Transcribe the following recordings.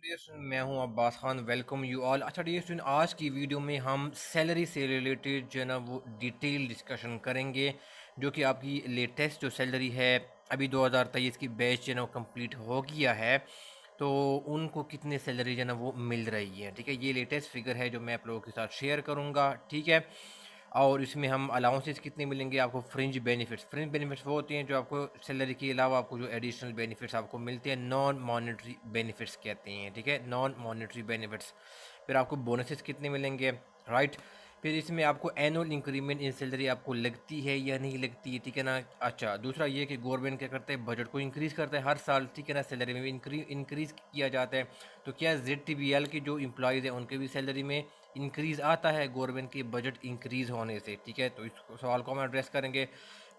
Dear student, मैं हूं Abbas Khan. Welcome you all. अच्छा डियर स्टूडेंट, आज की वीडियो में हम सैलरी से रिलेटेड जो है ना वो डिटेल डिस्कशन करेंगे, जो कि आपकी लेटेस्ट जो सैलरी है अभी 2023 की बैच जो है ना वो कंप्लीट हो गया है, तो उनको कितने सैलरी जो है ना वो मिल रही है। ठीक है, ये लेटेस्ट फिगर है जो मैं आप लोगों के साथ शेयर करूँगा। ठीक है, और इसमें हम अलाउंसेस कितने मिलेंगे आपको। फ्रिंज बेनिफिट्स वो होते हैं जो आपको सैलरी के अलावा आपको जो एडिशनल बेनिफिट्स आपको मिलते हैं, नॉन मॉनेटरी बेनिफिट्स कहते हैं। ठीक है, नॉन मॉनेटरी बेनिफिट्स। फिर आपको बोनसेस कितने मिलेंगे, राइट। फिर इसमें आपको एनुअल इंक्रीमेंट इन सैलरी आपको लगती है या नहीं लगती है, ठीक है ना। अच्छा, दूसरा ये कि गवर्नमेंट क्या करता है, बजट को इंक्रीज़ करता है हर साल, ठीक है ना। सैलरी में भी इंक्रीज़ किया जाता है। तो क्या ZTBL के जो एम्प्लॉयज़ हैं उनके भी सैलरी में इंक्रीज़ आता है गवर्नमेंट के बजट इंक्रीज़ होने से, ठीक है। तो इस सवाल को हम एड्रेस करेंगे।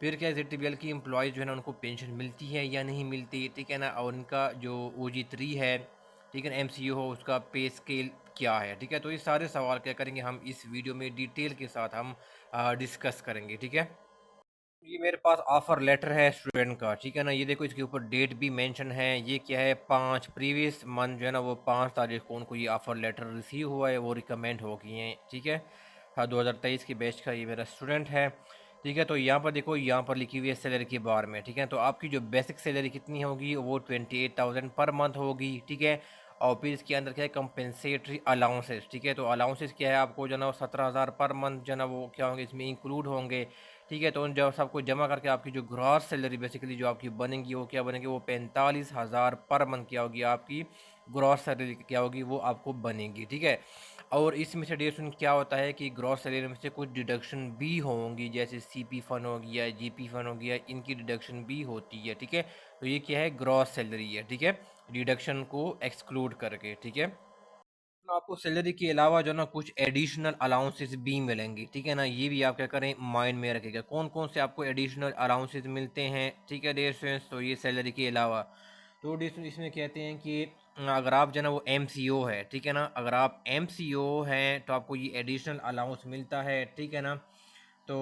फिर क्या ZTBL की एम्प्लॉयज़ जो है ना उनको पेंशन मिलती है या नहीं मिलती, ठीक है ना। और उनका जो OG3 है, ठीक है ना, MCO हो, उसका पे स्केल क्या है, ठीक है। तो ये सारे सवाल क्या करेंगे हम इस वीडियो में डिटेल के साथ हम डिस्कस करेंगे, ठीक है। ये मेरे पास ऑफर लेटर है स्टूडेंट का, ठीक है ना। ये देखो, इसके ऊपर डेट भी मेंशन है। ये क्या है, 5 प्रीवियस मंथ जो है ना वो 5 तारीख को उनको ये ऑफर लेटर रिसीव हुआ है, वो रिकमेंड हो गई हैं, ठीक है। हाँ, 2023 की बैच का ये मेरा स्टूडेंट है, ठीक है। तो यहाँ पर देखो, यहाँ पर लिखी हुई है सैलरी के बारे में, ठीक है। तो आपकी जो बेसिक सैलरी कितनी होगी, वो 28,000 पर मंथ होगी, ठीक है। और फिर इसके अंदर क्या है, कंपेंसेटरी अलाउंसेस, ठीक है। तो अलाउंसेस क्या है, आपको जो है ना 17,000 पर मंथ जो है ना वो क्या होंगे, इसमें इंक्लूड होंगे, ठीक है। तो उन जब सबको जमा करके आपकी जो ग्रॉस सैलरी बेसिकली जो आपकी बनेगी वो क्या बनेगी, वो 45,000 पर मंथ क्या होगी आपकी ग्रॉस सैलरी, क्या होगी वो आपको बनेगी, ठीक है। और इसमें से डेढ़ क्या होता है कि ग्रॉस सैलरी में से कुछ डिडक्शन भी होंगी, जैसे CP फंड हो गया, GP फंड हो गया, इनकी डिडक्शन भी होती है, ठीक है। तो ये क्या है, ग्रॉस सैलरी है, ठीक है, डिडक्शन को एक्सक्लूड करके, ठीक है। आपको सैलरी के अलावा जो ना कुछ एडिशनल अलाउंसेस भी मिलेंगी, ठीक है ना। ये भी आप क्या करें, माइंड में रखिएगा कौन कौन से आपको एडिशनल अलाउंसेस मिलते हैं, ठीक है डियर स्टूडेंट्स। तो ये सैलरी के अलावा तो डियर स्टूडेंट्स इसमें कहते हैं कि अगर आप जो ना वो MCO है, ठीक है ना, अगर आप MCO हैं तो आपको ये एडिशनल अलाउंस मिलता है, ठीक है ना। तो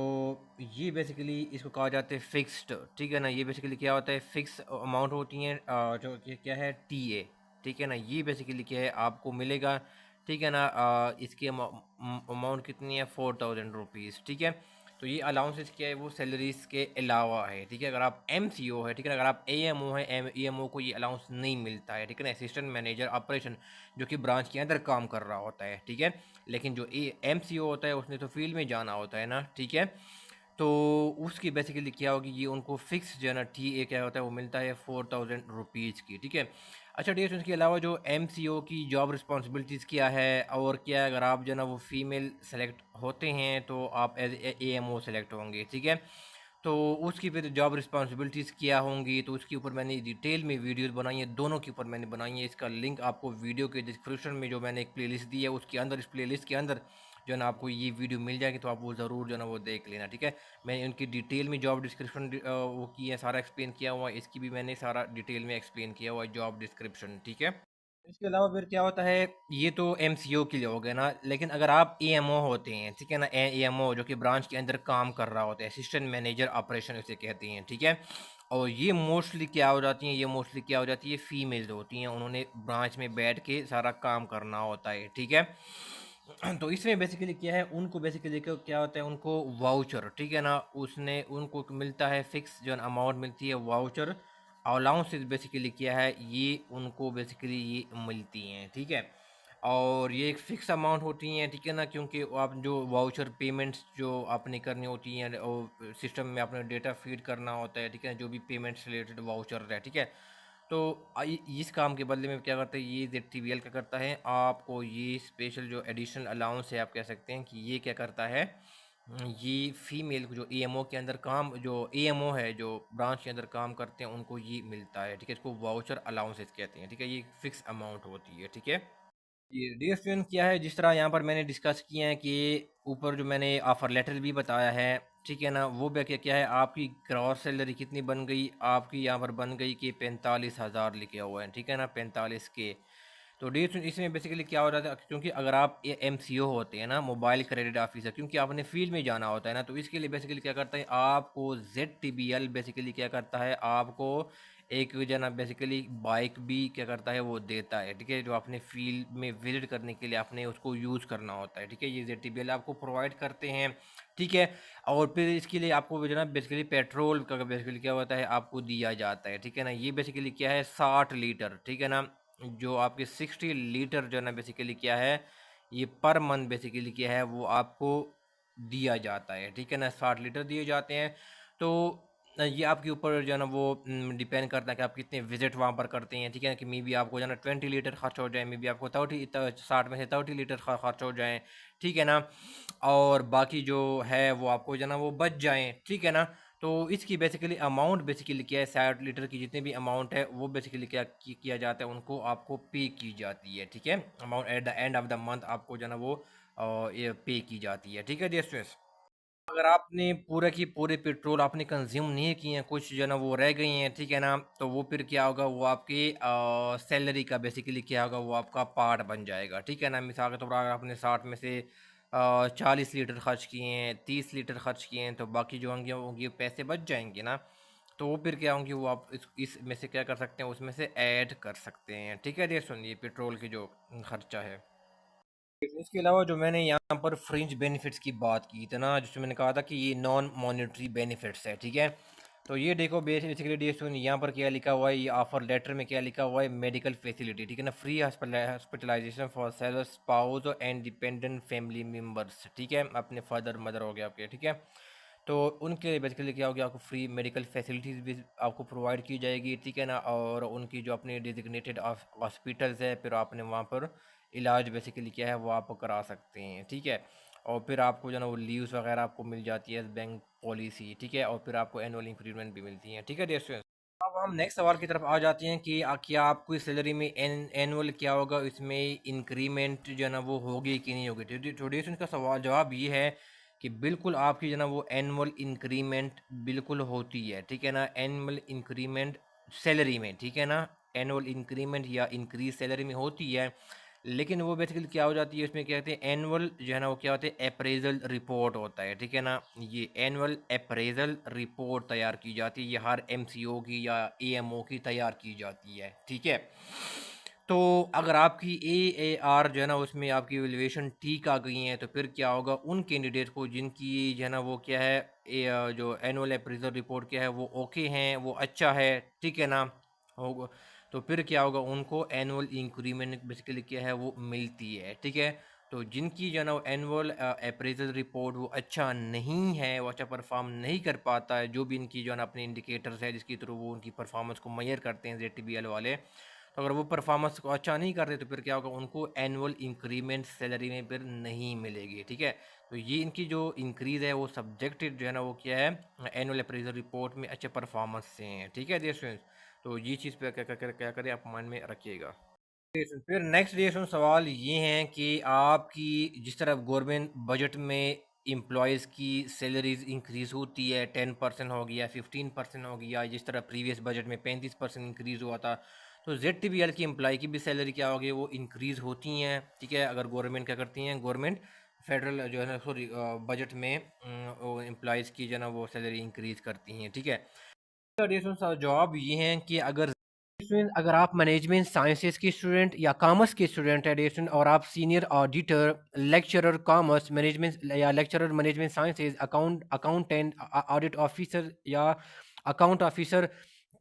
ये बेसिकली इसको कहा जाता है फिक्स्ड, ठीक है ना। ये बेसिकली क्या होता है, फिक्स अमाउंट होती हैं, जो कि क्या है TA, ठीक है ना। ये बेसिकली क्या है, आपको मिलेगा, ठीक है ना। इसकी अमाउंट कितनी है, 4,000 रुपीज़, ठीक है। तो ये अलाउंसेस क्या है, वो सैलरीज के अलावा है, ठीक है। अगर आप MCO है, ठीक है ना, अगर आप AMO है, AMO को ये अलाउंस नहीं मिलता है, ठीक है ना। असिस्टेंट मैनेजर ऑपरेशन, जो कि ब्रांच के अंदर काम कर रहा होता है, ठीक है। लेकिन जो MCO होता है उसने तो फील्ड में जाना होता है ना, ठीक है। तो उसकी बेसिकली क्या होगी, ये उनको फिक्स जो है ना TA क्या होता है वो मिलता है 4,000 रुपीज़ की, ठीक है। अच्छा डियर, इसके अलावा जो MCO की जॉब रिस्पॉन्सिबिलिटीज़ क्या है और क्या है, अगर आप जो है ना वो फीमेल सेलेक्ट होते हैं तो आप एज AMO सेलेक्ट होंगे, ठीक है। तो उसकी फिर जॉब रिस्पॉन्सिबिलिटीज़ क्या होंगी, तो उसके ऊपर मैंने डिटेल में वीडियोस बनाई है, दोनों के ऊपर मैंने बनाई है। इसका लिंक आपको वीडियो के डिस्क्रिप्शन में जो मैंने एक प्लेलिस्ट दी है उसके अंदर, इस प्लेलिस्ट के अंदर जो है ना आपको ये वीडियो मिल जाएगी, तो आप वो ज़रूर जो है ना वो देख लेना, ठीक है। मैंने उनकी डिटेल में जॉब डिस्क्रिप्शन वो की है, सारा एक्सप्लेन किया हुआ है। इसकी भी मैंने सारा डिटेल में एक्सप्लेन किया हुआ है जॉब डिस्क्रिप्शन, ठीक है। इसके अलावा फिर क्या होता है, ये तो MCO के लिए हो गया ना। लेकिन अगर आप AMO होते हैं, ठीक है ना, AMO जो कि ब्रांच के अंदर काम कर रहा होता है, असिस्टेंट मैनेजर ऑपरेशन उसे कहते हैं, ठीक है। और ये मोस्टली क्या हो जाती हैं, ये मोस्टली क्या हो जाती है, फीमेल्स होती हैं। उन्होंने ब्रांच में बैठ के सारा काम करना होता है, ठीक है। तो इसमें बेसिकली क्या है, उनको बेसिकली क्या होता है, उनको वाउचर, ठीक है ना, उसने उनको मिलता है फिक्स जो अमाउंट मिलती है वाउचर। अलाउंसेस बेसिकली क्या है, ये उनको बेसिकली ये मिलती हैं, ठीक है। और ये एक फ़िक्स अमाउंट होती हैं, ठीक है ना, क्योंकि आप जो वाउचर पेमेंट्स जो आपने करनी होती हैं और सिस्टम में आपने डेटा फीड करना होता है, ठीक है, जो भी पेमेंट्स रिलेटेड वाउचर है, ठीक है। तो इस काम के बदले में क्या करता है, ये ZTBL क्या करता है, आपको ये स्पेशल जो एडिशनल अलाउंस है, आप कह सकते हैं कि ये क्या करता है, ये फीमेल को जो AMO के अंदर काम, जो AMO है जो ब्रांच के अंदर काम करते हैं उनको ये मिलता है, ठीक है। इसको वाउचर अलाउंसेस कहते हैं, ठीक है। ये फिक्स अमाउंट होती है, ठीक है। ये डियर स्टूडेंट क्या है, जिस तरह यहाँ पर मैंने डिस्कस किया है कि ऊपर जो मैंने ऑफर लेटर भी बताया है, ठीक है ना, वो भी क्या क्या है, आपकी ग्रॉस सैलरी कितनी बन गई, आपकी यहाँ पर बन गई कि 45,000 लिखे हुए हैं, ठीक है ना, 45K। तो डियर स्टूडेंट इसमें बेसिकली क्या हो रहा था, क्योंकि अगर आप ये MCO होते हैं ना, मोबाइल क्रेडिट ऑफिसर, क्योंकि आपने फील्ड में जाना होता है ना, तो इसके लिए बेसिकली क्या करता है, आपको ZTBL बेसिकली क्या करता है, आपको एक जो है ना बेसिकली बाइक भी क्या करता है वो देता है, ठीक है, जो अपने फील्ड में विजिट करने के लिए आपने उसको यूज़ करना होता है, ठीक है, ये ZTBL आपको प्रोवाइड करते हैं, ठीक है। और फिर इसके लिए आपको जो है ना बेसिकली पेट्रोल का बेसिकली क्या होता है आपको दिया जाता है, ठीक है ना, ये बेसिकली क्या है 60 लीटर, ठीक है ना, जो आपके 60 लीटर जो है ना बेसिकली क्या है ये पर मंथ बेसिकली क्या है वो आपको दिया जाता है, ठीक है ना, 60 लीटर दिए जाते हैं। तो ये आपके ऊपर जो है ना वो डिपेंड करता है कि आप कितने विजिट वहाँ पर करते हैं, ठीक है ना, कि मे बी आपको जो है ना 20 लीटर खर्च हो जाए, मे बी आपको 60 में से 30 लीटर खर्च हो जाए, ठीक है ना, और बाकी जो है वो आपको जो है ना वो बच जाएँ, ठीक है ना। तो इसकी बेसिकली अमाउंट बेसिकली क्या है 60 लीटर की जितनी भी अमाउंट है वो बेसिकली क्या किया जाता है उनको आपको पे की जाती है, ठीक है, amount at the end of the month आपको जो है ना वो ये पे की जाती है, ठीक है डियर स्टूडेंट्स। अगर आपने पूरा की पूरे पेट्रोल आपने कंज्यूम नहीं किए हैं, कुछ जो है ना वो रह गई हैं, ठीक है ना, तो वो फिर क्या होगा वो आपकी सैलरी का बेसिकली क्या होगा वो आपका पार्ट बन जाएगा, ठीक है ना। मिसाल के तौर पर अगर आपने 60 में से 40 लीटर खर्च किए हैं, 30 लीटर खर्च किए हैं, तो बाकी जो होंगे होंगे पैसे बच जाएंगे ना, तो वो फिर क्या होंगे वो आप इसमें से क्या कर सकते हैं उसमें से ऐड कर सकते हैं, ठीक है। ये सुनिए पेट्रोल की जो खर्चा है। इसके अलावा जो मैंने यहाँ पर फ्रिंज बेनिफिट्स की बात की थी ना, जिसमें मैंने कहा था कि ये नॉन मॉनेटरी बेनिफिट्स है, ठीक है। तो ये देखो बेसिकली डिस्टून यहाँ पर क्या लिखा हुआ है, ये ऑफर लेटर में क्या लिखा हुआ है, मेडिकल फैसिलिटी, ठीक है ना, free hospitalisation for seller spouse and dependent family members, ठीक है, अपने फादर मदर हो गया आपके, ठीक है। तो उनके लिए बेसिकली क्या होगा आपको फ्री मेडिकल फैसिलिटीज़ भी आपको प्रोवाइड की जाएगी, ठीक है ना, और उनकी जो अपनी डिजिग्नेटेड हॉस्पिटल्स है फिर आपने वहाँ पर इलाज बेसिकली क्या है वो आप करा सकते हैं, ठीक है। और फिर आपको जो है ना वो लीव्स वगैरह आपको मिल जाती है बैंक पॉलिसी, ठीक है, और फिर आपको एनुअल इंक्रीमेंट भी मिलती है, ठीक है डियर स्टूडेंट्स। अब हम नेक्स्ट सवाल की तरफ आ जाते हैं कि क्या आपकी सैलरी में एनुअल क्या होगा, इसमें इंक्रीमेंट जो है ना वो होगी कि नहीं होगी। तो डियर स्टूडेंट्स का सवाल जवाब ये है कि बिल्कुल आपकी जो है ना वो एनुअल इंक्रीमेंट बिल्कुल होती है, ठीक है ना, एनुअल इंक्रीमेंट सैलरी में, ठीक है ना, एनुअल इंक्रीमेंट या इंक्रीज सैलरी में होती है। लेकिन वो बेसिकली क्या हो जाती है उसमें क्या कहते हैं एनुअल जो है ना वो क्या होता है अप्रेजल रिपोर्ट होता है, ठीक है ना, ये एनुअल अप्रेजल रिपोर्ट तैयार की जाती है, ये हर MCO की या AMO की तैयार की जाती है, ठीक है। तो अगर आपकी AAR जो है ना उसमें आपकी वैल्यूएशन ठीक आ गई है तो फिर क्या होगा उन कैंडिडेट को जिनकी जो है ना वो क्या है जो एनुअल अप्रेजल रिपोर्ट क्या है वो ओके हैं, वो अच्छा है, ठीक है ना, होगा, तो फिर क्या होगा उनको एनुअल इंक्रीमेंट बेसिकली क्या है वो मिलती है, ठीक है। तो जिनकी जो है ना वो एनुअल अप्रेजल रिपोर्ट वो अच्छा नहीं है, वो अच्छा परफॉर्म नहीं कर पाता है, जो भी इनकी जो है ना अपने इंडिकेटर्स है जिसके थ्रू वो उनकी परफॉर्मेंस को मेजर करते हैं ZTBL वाले, तो अगर वो परफॉर्मेंस को अच्छा नहीं करते तो फिर क्या होगा उनको एनुअल इंक्रीमेंट सैलरी में फिर नहीं मिलेगी, ठीक है। तो ये इनकी जो इंक्रीज़ है वो सब्जेक्टेड जो है ना वो क्या है एनुअल अप्रेजल रिपोर्ट में अच्छे परफॉर्मेंस से हैं, ठीक है डियर स्टूडेंट्स। तो ये चीज़ पे क्या करें आप माइंड में रखिएगा। फिर नेक्स्ट रिएक्शन सवाल ये हैं कि आपकी जिस तरह गवर्नमेंट बजट में एम्प्लॉयज़ की सैलरीज इंक्रीज़ होती है 10% हो गया 15% हो गया, जिस तरह प्रीवियस बजट में 35% इंक्रीज़ हुआ था, तो ZTBL की एम्प्लॉय की भी सैलरी क्या होगी वो इंक्रीज़ होती हैं, ठीक है। अगर गवर्नमेंट क्या करती हैं गवर्नमेंट फेडरल जो है ना सॉरी बजट में एम्प्लॉयज़ की जो है ना वो सैलरी इंक्रीज़ करती हैं, ठीक है। जवाब ये हैं कि अगर आप मैनेजमेंट साइंसेज के स्टूडेंट या कॉमर्स के स्टूडेंट है स्टूडेंट और आप senior auditor lecturer commerce management या lecturer management sciences accountant audit officer या अकाउंट ऑफिसर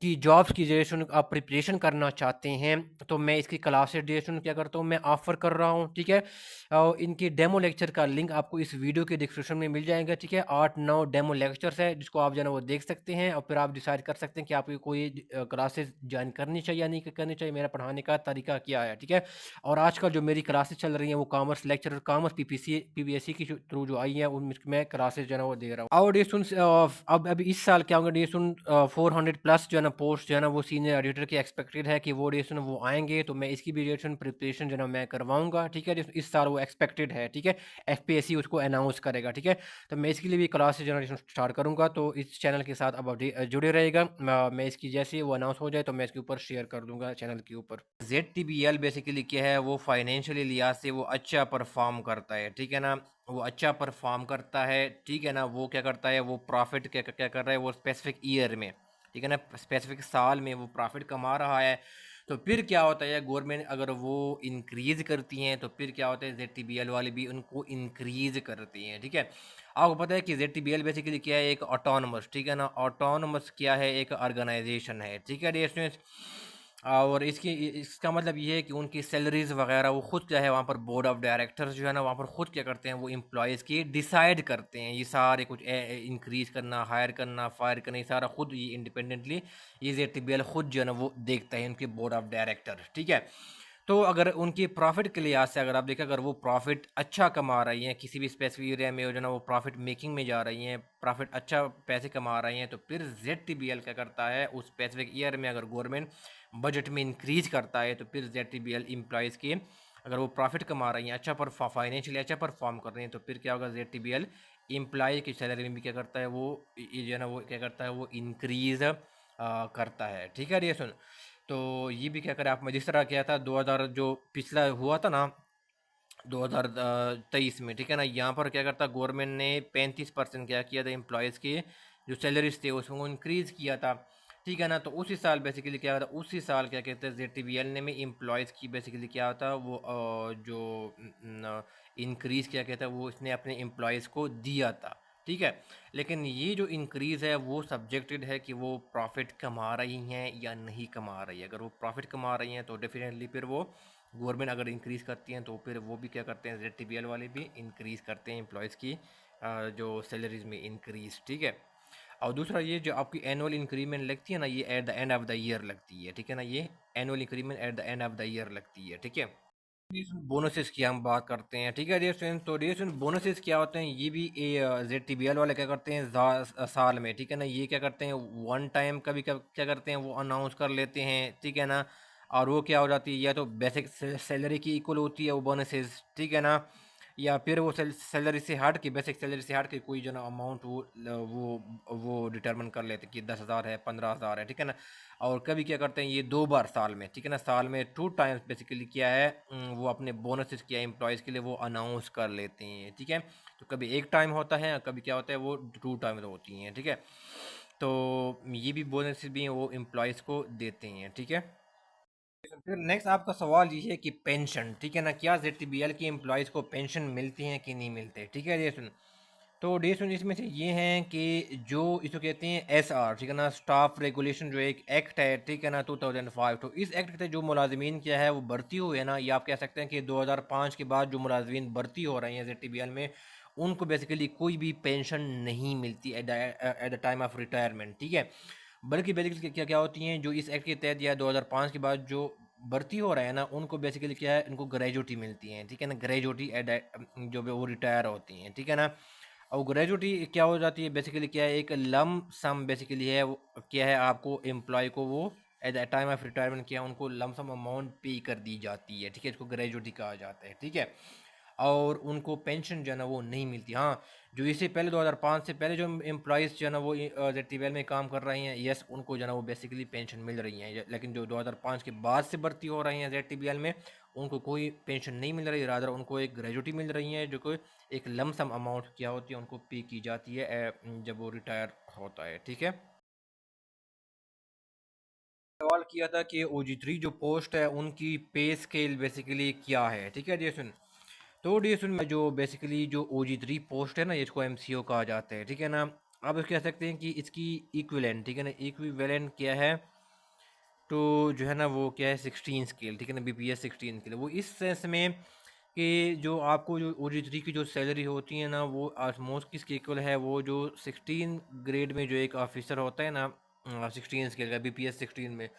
की जॉब्स की जनरेशन आप प्रिपरेशन करना चाहते हैं तो मैं इसकी क्लासेस जनरेशन क्या करता हूँ मैं ऑफ़र कर रहा हूँ, ठीक है। और इनके डेमो लेक्चर का लिंक आपको इस वीडियो के डिस्क्रिप्शन में मिल जाएगा, ठीक है। 8-9 डेमो लेक्चर्स है जिसको आप जो है ना वो देख सकते हैं और फिर आप डिसाइड कर सकते हैं कि आपको कोई क्लासेस ज्वाइन करनी चाहिए या नहीं करनी चाहिए, मेरा पढ़ाने का तरीका क्या है, ठीक है। और आजकल जो मेरी क्लासेस चल रही हैं वो कॉमर्स लेक्चर कॉमर्स PPSC की थ्रू जो आई है उनमें मैं क्लासेस जो है ना वो दे रहा हूँ। और डे सुन अब अभी इस साल क्या होगा डे सुन 400+ जो है ना पोस्ट जो है ना वो सीनियर एडिटर की एक्सपेक्टेड है कि वो डे सुन वो आएंगे, तो मैं इसकी भी डे सुन प्रिपरेशन जो है ना मैं करवाऊंगा, ठीक है। इस साल वो एक्सपेक्टेड है, ठीक है, FPSC उसको अनाउंस करेगा, ठीक है। तो मैं इसके लिए भी क्लास जनरेशन स्टार्ट करूंगा, तो इस चैनल के साथ अब जुड़े रहेगा। मैं इसकी जैसे ही वो अनाउंस हो जाए तो मैं इसके ऊपर शेयर कर दूंगा चैनल के ऊपर। ZTBL बेसिकली क्या है वो फाइनेंशियली लिहाज से वो अच्छा परफॉर्म करता है, ठीक है ना, वो अच्छा परफॉर्म करता है, ठीक है ना, वो क्या करता है वो प्रॉफिट क्या क्या कर रहा है वो स्पेसिफिक ईयर में, ठीक है ना, स्पेसिफिक साल में वो प्रॉफिट कमा रहा है, तो फिर क्या होता है, गवर्नमेंट अगर वो इंक्रीज़ करती हैं तो फिर क्या होता है, ZTBL वाले भी उनको इंक्रीज़ करती हैं। ठीक है, आपको पता है कि ZTBL बेसिकली क्या है, एक ऑटोनमस, ठीक है ना, ऑटोनमस क्या है, एक ऑर्गेनाइजेशन है। ठीक है डियर स्टूडेंट्स, और इसका मतलब ये है कि उनकी सैलरीज वगैरह वो खुद क्या है, वहाँ पर बोर्ड ऑफ डायरेक्टर्स जो है ना, वहाँ पर खुद क्या करते हैं, वो एम्प्लॉयज़ की डिसाइड करते हैं, ये सारे कुछ इंक्रीज़ करना, हायर करना, फायर करना, ये सारा खुद ये इंडिपेंडेंटली ये ZTBL खुद जो है ना वो देखता है, उनके बोर्ड ऑफ डायरेक्टर। ठीक है, तो अगर उनकी प्रॉफिट के लिहाज से अगर आप देखें, अगर वो प्रॉफिट अच्छा कमा रही हैं किसी भी स्पेसिफिक एरिया में, जो है ना वो प्रॉफिट मेकिंग में जा रही हैं, प्रॉफिट अच्छा पैसे कमा रही हैं, तो फिर ZTBL क्या करता है, उस स्पेसिफिक ईयर में अगर गवर्नमेंट बजट में इंक्रीज करता है, तो फिर ZTBL एम्प्लॉयज़ की अगर वो प्रॉफिट कमा रही हैं, अच्छा पर फाइनेंशियली अच्छा परफॉर्म कर रही हैं, तो फिर क्या होगा, ZTBL एम्प्लॉय की सैलरी में भी क्या करता है, वो ये जो है ना वो क्या करता है, वो इंक्रीज़ करता है। ठीक है, ये सुन, तो ये भी क्या करें आप, मैं जिस तरह किया था 2000 जो पिछला हुआ था ना 2023 में, ठीक है ना, यहाँ पर क्या करता, गवर्नमेंट ने 35% क्या किया था, एम्प्लॉयज़ की जो सैलरीज थे उसको इंक्रीज़ किया था। ठीक है ना, तो उसी साल बेसिकली क्या था, उसी साल क्या कहते हैं, ZTBL ने में एम्प्लॉयज़ की बेसिकली क्या होता वो जो इंक्रीज़ क्या कहता है वो इसने अपने एम्प्लॉयज़ को दिया था। ठीक है, लेकिन ये जो इंक्रीज़ है वो सब्जेक्टेड है कि वो प्रॉफिट कमा रही हैं या नहीं कमा रही है। अगर वो प्रॉफिट कमा रही हैं तो डेफिनेटली फिर वो गवर्नमेंट अगर इंक्रीज़ करती हैं तो फिर वो भी क्या करते हैं, ZTBL वाले भी इंक्रीज़ करते हैं एम्प्लॉयज़ की जो सैलरीज में इंक्रीज़। ठीक है, और दूसरा ये जो आपकी एनुअल इंक्रीमेंट लगती है ना, ये at the end of the year लगती है। ठीक है ना, ये annual increment at the end of the year लगती है। ठीक है, बोनसेस की हम बात करते हैं। ठीक है डियर स्टूडेंट, तो डियर स्टूडेंट बोनसेस क्या होते हैं, ये भी ZTBL वाले क्या करते हैं साल में। ठीक है ना, ये क्या करते हैं, वन टाइम कभी क्या करते हैं, वो अनाउंस कर लेते हैं। ठीक है ना, और वो क्या हो जाती है, या तो बेसिक सैलरी की इक्वल होती है वो बोनसेस, ठीक है ना, या फिर वो सैलरी से हट के, बेसिक सैलरी से हट के कोई जो ना अमाउंट वो डिटरमिन कर लेते हैं कि 10,000 है, 15,000 है। ठीक है ना, और कभी क्या करते हैं, ये 2 बार साल में, ठीक है ना, साल में 2 टाइम्स बेसिकली क्या है, वो अपने बोनसेस किया एम्प्लॉयज़ के लिए वो अनाउंस कर लेते हैं। ठीक है, तो कभी एक टाइम होता है, कभी क्या होता है, वो 2 टाइम होती हैं। ठीक है, तो ये भी बोनसेस भी हैं वो एम्प्लॉयज़ को देते हैं। ठीक है, फिर नेक्स्ट आपका सवाल ये है कि पेंशन, ठीक है ना, क्या ZTBL के एम्प्लॉयज़ को पेंशन मिलती हैं कि नहीं मिलते। ठीक है, ये सुन, तो डे सुन इसमें से ये हैं कि जो इसको कहते हैं SR, ठीक है ना, स्टाफ रेगुलेशन, जो एक एक्ट है, ठीक है ना, 2005, तो इस एक्ट से जो मुलाजमीन क्या है वो भर्ती हुए हैं ना, ये आप कह सकते हैं कि 2005 के बाद जो मुलाजमीन भर्ती हो रहे हैं ZTBL में, उनको बेसिकली कोई भी पेंशन नहीं मिलती at the time of retirement. ठीक है, बल्कि बेसिकली क्या क्या होती हैं, जो इस एक्ट के तहत या 2005 के बाद जो भर्ती हो रहा है ना, उनको बेसिकली क्या है, इनको ग्रेजुटी मिलती हैं। ठीक है ना, ग्रेजुटी जो वो रिटायर होती हैं। ठीक है ना, और ग्रेजुटी क्या हो जाती है, बेसिकली क्या है, एक लम सम बेसिकली है वो, क्या है, आपको एम्प्लॉय को वो at the time of retirement क्या है, उनको लम सम अमाउंट पे कर दी जाती है। ठीक है, इसको ग्रेजुटी कहा जाता है। ठीक है, और उनको पेंशन जो है ना वो नहीं मिलती। हाँ, जो इससे पहले 2005 से पहले जो एम्प्लॉयज़ जो है ना वो ZTBL में काम कर रही हैं, यस, उनको जो है ना वो बेसिकली पेंशन मिल रही है, लेकिन जो 2005 के बाद से भर्ती हो रही हैं ZTBL में, उनको कोई पेंशन नहीं मिल रही, रादर उनको एक ग्रेजुटी मिल रही है, जो कोई एक लमसम अमाउंट क्या होती है, उनको पे की जाती है जब वो रिटायर होता है। ठीक है, सवाल किया था कि OG3 जो पोस्ट है उनकी पे स्केल बेसिकली क्या है। ठीक है, सुन, तो सुन में जो बेसिकली जो OG3 पोस्ट है ना, इसको MCO कहा जाता है। ठीक है ना, आप कह सकते हैं कि इसकी इक्विवेलेंट, ठीक है ना, इक्विवेलेंट क्या है, तो जो है ना वो क्या है, 16 स्केल, ठीक है ना, BPS 16 स्केल, वो इस सेंस में कि जो आपको जो OG3 की जो सैलरी होती है ना, वो ऑलमोस्ट किसके इक्वल है, वो जो 16 ग्रेड में जो एक ऑफिसर होता है ना, 16 स्केल का, BPS 16 में,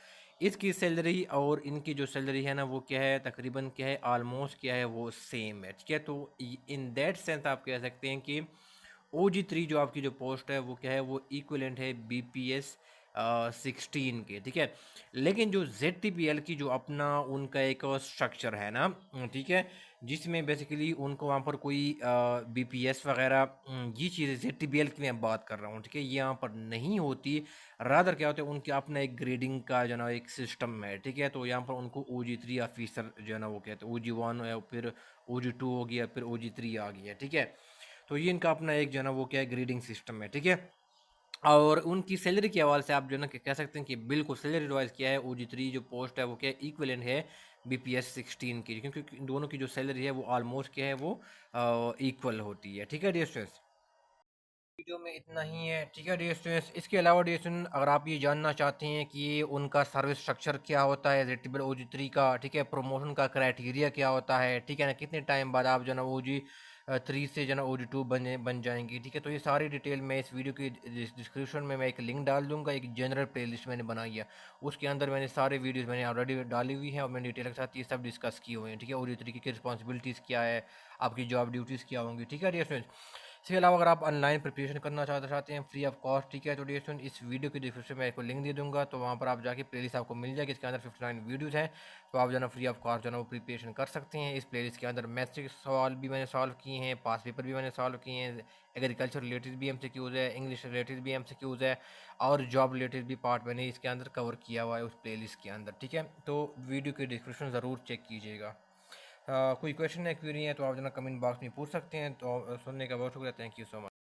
इसकी सैलरी और इनकी जो सैलरी है ना वो क्या है, तकरीबन क्या है, ऑलमोस्ट क्या है, वो सेम है। ठीक है, तो इन दैट सेंस आप कह सकते हैं कि OG3 जो आपकी जो पोस्ट है वो क्या है, वो इक्वलेंट है BPS 16 के। ठीक है, लेकिन जो ZTBL की जो अपना उनका एक स्ट्रक्चर है ना, ठीक है, जिसमें बेसिकली उनको वहाँ पर कोई BPS वगैरह, ये चीज़ें ZTBL की मैं बात कर रहा हूँ। ठीक है, ये यहाँ पर नहीं होती, रादर क्या होता है, उनके अपना एक ग्रेडिंग का जो ना एक सिस्टम है। ठीक है, तो यहाँ पर उनको OG3 ऑफिसर जो है ना वो कहते हैं, OG1 है, फिर OG2 हो गया, फिर OG3 आ गया। ठीक है, तो ये इनका अपना एक जो है ना वो क्या है, ग्रेडिंग सिस्टम है। ठीक है, और उनकी सैलरी के हवाले से आप जो है ना कह सकते हैं कि बिल्कुल सैलरी रिवाइज किया है। OG3 जो पोस्ट है वो क्या इक्वलेंट है BPS 16 की, क्योंकि दोनों की जो सैलरी है वो ऑलमोस्ट क्या है वो इक्वल होती है। ठीक है डियर स्टूडेंट्स, वीडियो में इतना ही है। ठीक है डियर स्टूडेंट्स, इसके अलावा डियर स्टूडेंट अगर आप ये जानना चाहते हैं कि उनका सर्विस स्ट्रक्चर क्या होता है रेटिबल OG3 का, ठीक है, प्रमोशन का क्राइटेरिया क्या होता है, ठीक है ना, कितने टाइम बाद आप जो ना OG3 से जो ना OG2 बन जाएंगी, ठीक है, तो ये सारी डिटेल मैं इस वीडियो की डिस्क्रिप्शन में मैं एक लिंक डाल दूंगा। एक जनरल प्लेलिस्ट मैंने बनाई है, उसके अंदर मैंने सारे वीडियोस मैंने ऑलरेडी डाली हुई हैं और मैंने डिटेल के साथ ये सब डिस्कस किए हुए हैं। ठीक है, OG3 की रिस्पॉन्सिबिलिटीज़ क्या है, आपकी जॉब ड्यूटीज़ क्या होंगी। ठीक है डियर स्टूडेंट्स, इसके अलावा अगर आप ऑनलाइन प्रिपरेशन करना चाहते हैं फ्री ऑफ कॉस्ट, ठीक है, तो डियर स्टूडेंट इस वीडियो की डिस्क्रिप्शन में आपको लिंक दे दूंगा, तो वहाँ पर आप जाके प्लेलिस्ट आपको मिल जाएगी। इसके अंदर 59 वीडियोस हैं, तो आप जो है ना फ्री ऑफ कॉस्ट जो है ना वो प्रिपरेशन कर सकते हैं। इस प्लेलिस्ट के अंदर मैथ्स के सवाल भी मैंने सॉल्व किए हैं, पास पेपर भी मैंने सॉल्व किए हैं, एग्रीकल्चर रिलेटेड भी MCQs है, इंग्लिश रिलेटेड भी MCQs है, और जॉब रिलेटेड भी पार्ट मैंने इसके अंदर कवर किया हुआ है उस प्लेलिस्ट के अंदर। ठीक है, तो वीडियो की डिस्क्रिप्शन ज़रूर चेक कीजिएगा। कोई क्वेश्चन है, क्वेरी है, तो आप जो ना कमेंट बॉक्स में पूछ सकते हैं। तो सुनने का बहुत शुक्रिया, थैंक यू सो मच।